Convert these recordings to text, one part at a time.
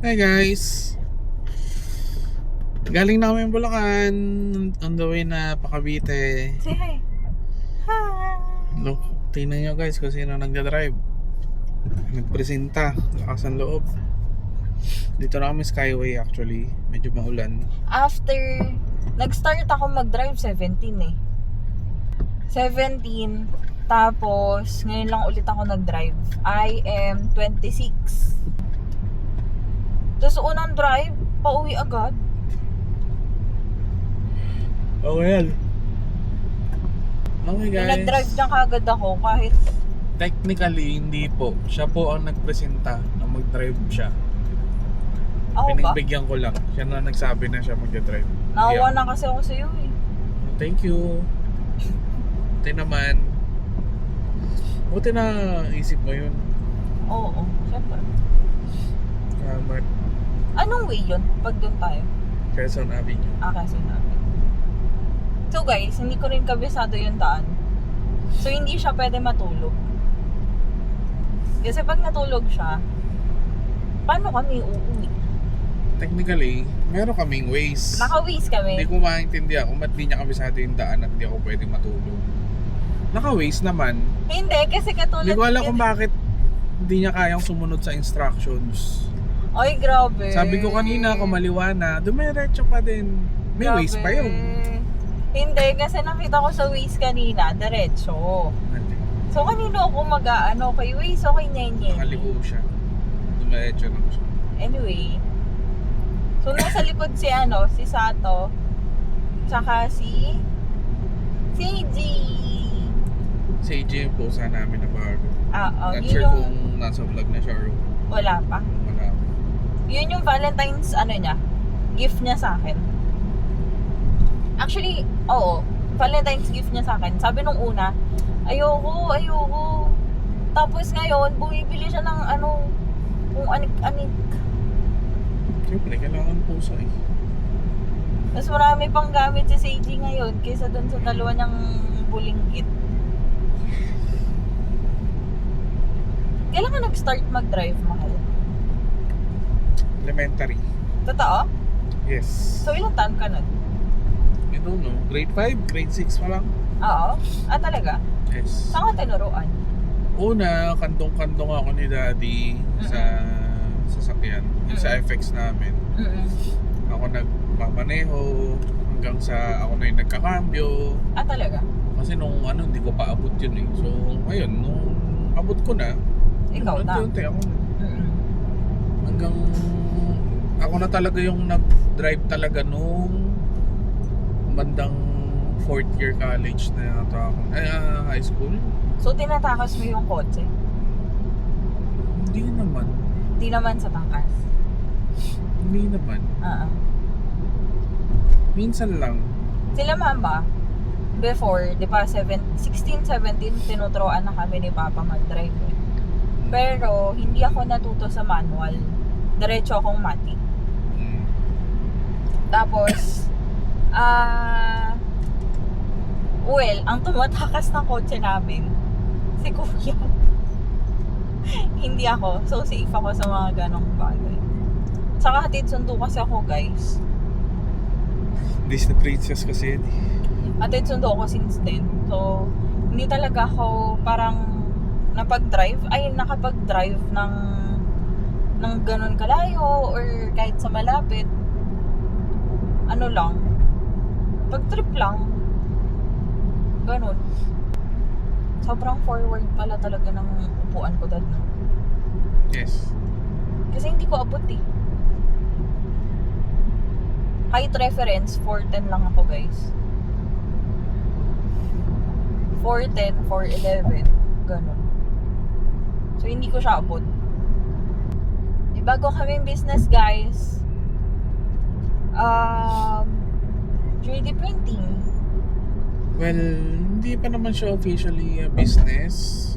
Hi guys! Galing na kami Bulacan. On the way na pa Cavite. Say hi. Hi. Look, tingnan nyo guys kung sino nagdadrive. Nagpresenta, lakas ang loob. Dito na kami Skyway actually. Medyo maulan. After, nag-start ako mag-drive 17 eh. 17. Tapos, ngayon lang ulit ako nag-drive. I am 26. Tapos unang drive, pauwi agad. Okay yan. Okay guys. Nag-drive na kagad ako kahit Technically, hindi po. Siya po ang nagpresenta na mag-drive siya. ako ba? Pinagbigyan ko lang. Siya na nagsabi na siya mag-drive. Nakawa na kasi ako sa'yo eh. Thank you. Buti naman. Buti na isip mo yun. Oo, syempre. Salamat. Anong way yun pag doon tayo? Quezon Avenue. Kasi namin. So guys, hindi ko rin kabisado yung daan. So hindi siya pwede matulog. Kasi pag natulog siya, paano kami uuwi? Technically, meron kaming ways. Naka-waze kami. Hindi ko maintindihan kung ba't di niya kabisado yung daan at hindi ako pwede matulog. Naka-ways naman. Hindi, kasi katulad... Hindi ko alam kung bakit hindi niya kayang sumunod sa instructions. Ay, grabe. Sabi ko kanina, kung maliwana, dumiretso pa din. May Grabe. ways pa yun. Hindi, kasi nakita ko sa waze kanina, diretso. So, kanino ako mag-aano kay waze o kay Nyenye? Nakaliko siya. Dumiretso lang siya. Anyway. So, nasa likod si si Sato. Tsaka si AJ. Si AJ yung pusa namin na bago. Not Yun sure yung... kung nasa vlog na siya or Wala pa. wala. Yun yung Valentine's niya, gift niya sa akin. Actually, oo, Valentine's gift niya sa akin. Sabi nung una, ayoko. Tapos ngayon, bumibili siya ng kung anik-anik. Siyempre, kailangan pusa eh. Mas marami pang gamit si Seiji ngayon kaysa dun sa dalawa niyang bulinggit. Kailan ka nag-start mag-drive, mahal? Elementary. Totoo? Yes. So, ilang taon ka nun? I don't know. Grade 5, grade 6 pa lang. Oo? Talaga? Yes. Saan ka tinuruan? Una, kandong-kandong ako ni Daddy sa sasakyan. Yung sa FX namin. Ako nagmamaneho hanggang sa ako na yung nagkakambyo. Talaga? Kasi nung hindi ko pa abot yun eh. So, ngayon, nung abot ko na, Ikaw na? unti-unti ako na. Hanggang ako na talaga yung nag-drive talaga nung bandang 4th year college na yata ako. High school. So, tinatakas mo yung kotse? Hindi naman. Hindi naman sa tangkas? Hindi naman. Minsan lang. Sila mama, before, di ba, 16, 17, tinuturoan na kami ni Papa mag-drive. Pero, hindi ako natuto sa manual. Diretso akong matik. Tapos, well, ang tumatakas ng kotse namin, si Kuya. Hindi ako. So, safe ako sa mga ganong bagay. Saka hatid sundo kasi ako, guys. Disney princess kasi yun eh. Hatid sundo ako since then. So, hindi talaga ako parang nakapag-drive ng ganun kalayo or kahit sa malapit. Ano lang, pag-trip lang. Ganun. Sobrang forward pala talaga ng upuan ko dad, no? Yes. Kasi hindi ko abot eh. Height reference, 4'10 lang ako, guys. 4'10, 4'11, ganun. So, hindi ko siya abot. Bago kaming business, guys. 3D printing. Well, hindi pa naman siya officially a business.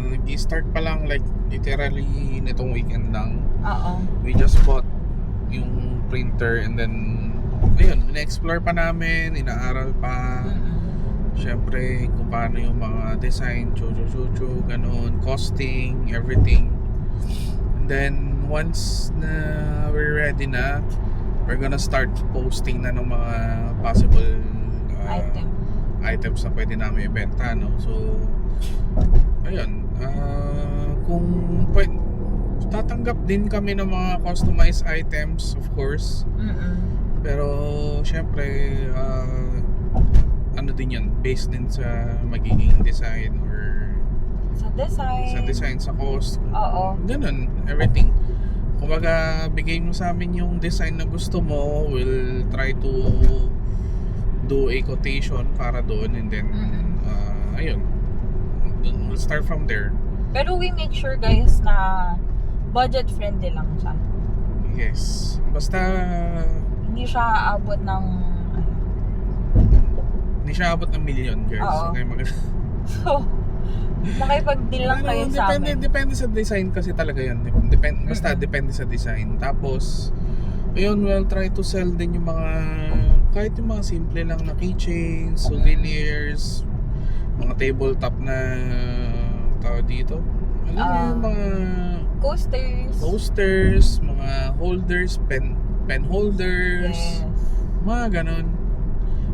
Nag-start pa lang like literally nitong weekend lang. We just bought yung printer and then ayun, ina-explore pa namin, inaaral pa. Siyempre, kung paano yung mga design, ganun, costing, everything. And then, once na we're ready na, we're gonna start posting na ng mga possible items na pwede namin ibenta, no? So ayun, kung pwede, tatanggap din kami ng mga customized items, of course. Pero syempre ano din yun, based din sa magiging design or sa design, sa cost. Ganun, everything. Kumbaga, bigay mo sa amin yung design na gusto mo, we'll try to do a quotation para doon, and then ayun, we'll start from there. Pero we make sure guys na budget friendly lang siya. Yes, basta Hindi siya aabot ng hindi siya abot ng million, guys. Okay, So, makipag-deal lang kayo sa amin. Depende sa design kasi talaga yun. Basta depende sa design. Tapos, ayun, we'll try to sell din yung mga, kahit yung mga simple lang na keychains, souvenirs, mga tabletop na tawag dito. Alam mo yung mga coasters, mga holders, pen holders, mga ganon.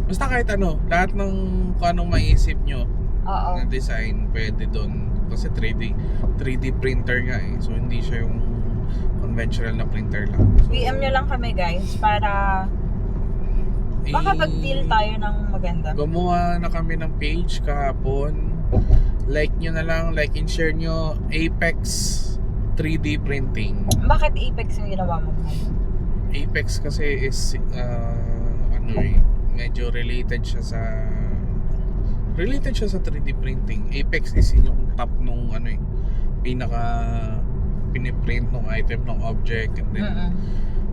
Basta kahit ano, lahat ng kung anong maisip nyo na design, pwede doon. Kasi 3D printer nga eh. So hindi siya yung conventional na printer lang. So, PM nyo lang kami guys para makapag-deal tayo ng maganda. Gumawa na kami ng page kahapon. Like nyo na lang, like and share nyo Apex 3D printing. Bakit Apex yung ginawa mo? Apex kasi is medyo related siya sa 3D printing. Apex is yung top nung pinaka piniprint ng item, ng object, and then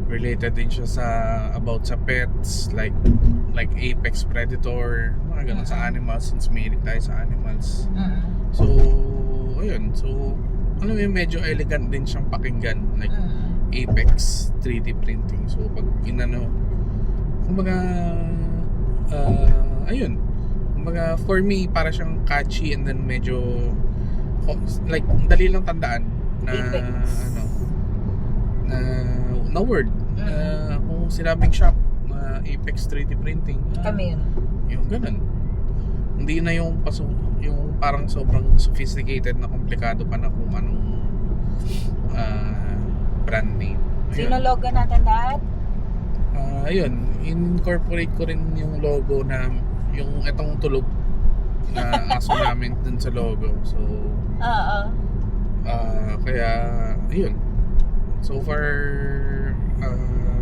related din siya sa pets, like Apex Predator, mga ganun, sa animals, since mahilig tayo sa animals. So ayun, so medyo elegant din siyang pakinggan, like Apex 3D printing. So pag kumbaga ayun, kumbaga for me para siyang catchy, and then medyo like dali lang tandaan na na word. Kung sinabing shop na Apex 3D printing, kami yun. Yung ganun. Hindi na yung parang sobrang sophisticated na komplikado pa na kung anong brand name. Sino logo natin, Dad? Ayun, incorporate ko rin yung logo na yung itong tulog na aso namin dun sa logo. So kaya ayun, so far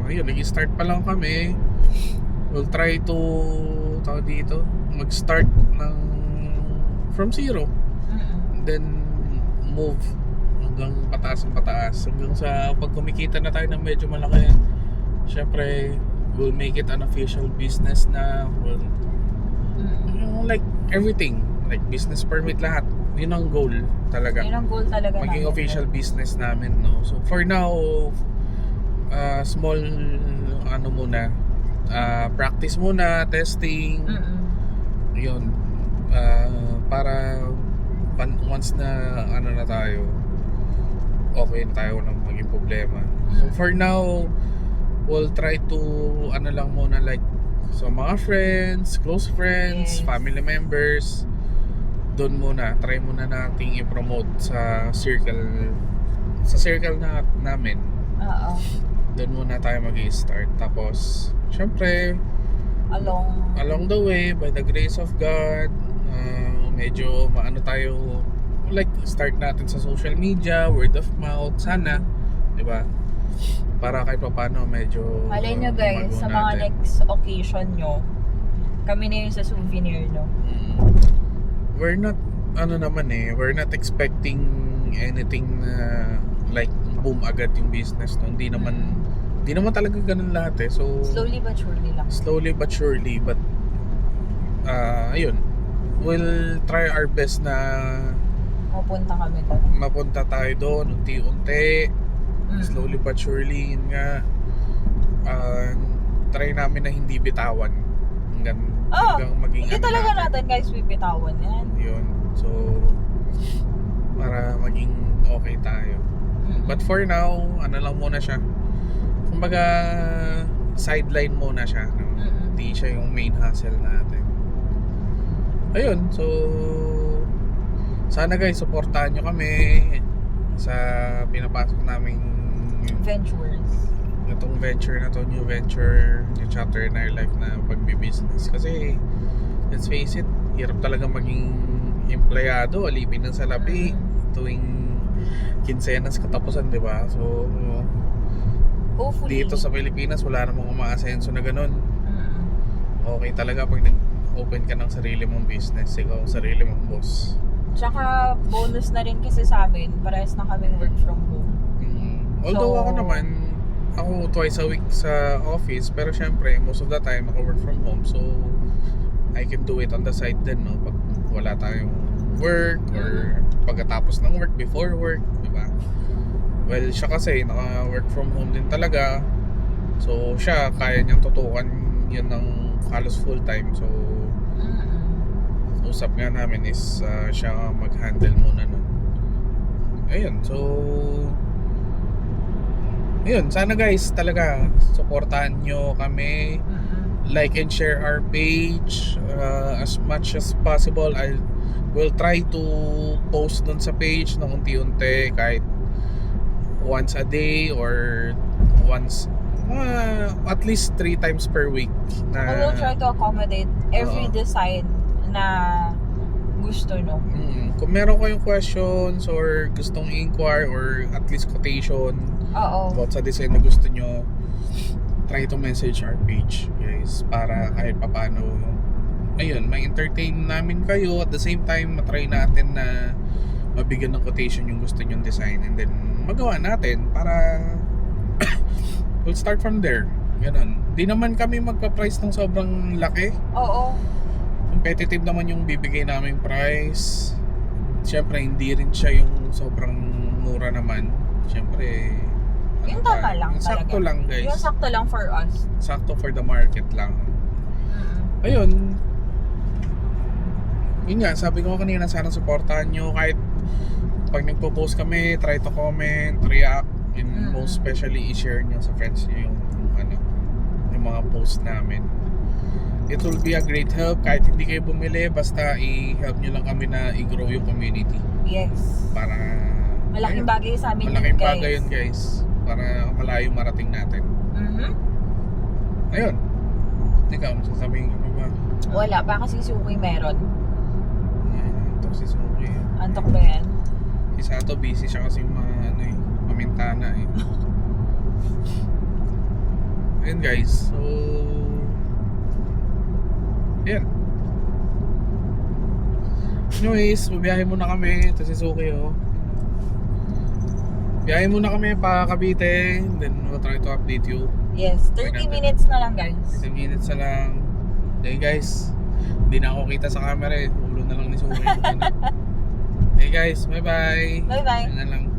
ayun, nag-start pa lang kami. We'll try to mag-start ng from zero, then move hanggang pataas hanggang sa pag kumikita na tayo ng medyo malaki. Syempre, we'll make it an official business na, like everything, like business permit, lahat. Yun ang goal talaga. Maging official business namin, no? So for now, small muna, practice muna, testing. Yun, para once na na tayo, okay na tayo, walang maging problema. So for now, we'll try to lang muna, like so mga friends, close friends, family members, doon muna try muna nating i-promote sa circle namin. Doon muna tayo mag-i-start. Tapos syempre along the way, by the grace of God, medyo tayo, like start natin sa social media, word of mouth, sana, di ba? Para kahit paano medyo malay nyo guys, sa mga next occasion nyo, kami na yun sa souvenir nyo. We're not we're not expecting anything like boom agad yung business, no? Hindi naman talaga ganun lahat eh. So slowly but surely, but ayun, we'll try our best na mapunta tayo doon unti-unti. Slowly but surely, yun nga, try namin na hindi bitawan hanggang maging hindi talaga natin guys bibitawan yan. Yun, so para maging okay tayo. But for now, ano lang muna siya. Kumbaga, sideline muna siya. No? Hindi siya yung main hustle natin. Ayun, so sana guys, supportahan nyo kami sa pinapasok naming Ventures. itong venture na to, new venture, new chapter in our life na pagbibusiness. Kasi, let's face it, hirap talaga maging empleyado, alipin ng salapi tuwing kinsenas katapusan, di ba? So, Hopefully. dito sa Pilipinas, wala namang umaasenso na ganun. Okay talaga pag nag-open ka ng sarili mong business, ikaw ang sarili mong boss. Tsaka bonus na rin kasi sa amin, parehas na kaming work from home. Although So, ako naman, ako twice a week sa office, pero syempre, most of the time, ako work from home. So, I can do it on the side din, no? Pag wala tayong work or pagkatapos ng work, before work, di ba? Well, siya kasi, naka-work from home din talaga. So, siya, kaya niyang tutukan yun ng halos full time. So, usap nga namin is siya mag-handle muna nun. Ayun, so ayun, sana guys talaga supportahan nyo kami, like and share our page as much as possible. I will try to post dun sa page ng unti-unti, kahit once a day or once at least 3 times per week na, I will try to accommodate every design na gusto nyo. Kung meron kayong questions or gustong inquire or at least quotation about sa design na gusto nyo, try to message our page guys, para kahit papano ayun, may entertain namin kayo, at the same time matry natin na mabigyan ng quotation yung gusto nyong design, and then magawa natin para we'll start from there. Ganun. Di naman kami magpa-price ng sobrang laki. Competitive naman yung bibigay naming price. Siyempre, hindi rin siya yung sobrang mura naman. Siyempre, yung tama lang yung sakto talaga. lang guys. Yung sakto lang for us. Sakto for the market lang. Ayun. Yun nga, sabi ko kanina, sana supportahan nyo. Kahit pag nagpo-post kami, try to comment, react, and most especially i-share nyo sa friends nyo yung mga post namin. It will be a great help. Kahit hindi kayo bumili, basta i-help nyo lang kami na i-grow yung community. Yes. Para malaking bagay sa amin malaking yun, guys. bagay yun guys, para malayo marating natin. Ayun. Ikaw, sasabihin ko ba? Wala pa kasi si Suki meron. Antok si Suki. Antok ba yan? Si Sato busy siya kasi mamintana eh. Ayun guys, so yan. Anyways, mabiyahe muna kami. Ito si Suki biyahe muna kami pa Cavite, then we'll try to update you. Yes, 30 minutes na lang guys. 30 minutes na lang. Then guys, hindi na ako kita sa camera eh. Ulo na lang ni Suki. Hey guys, bye bye. Bye bye. Yan na lang.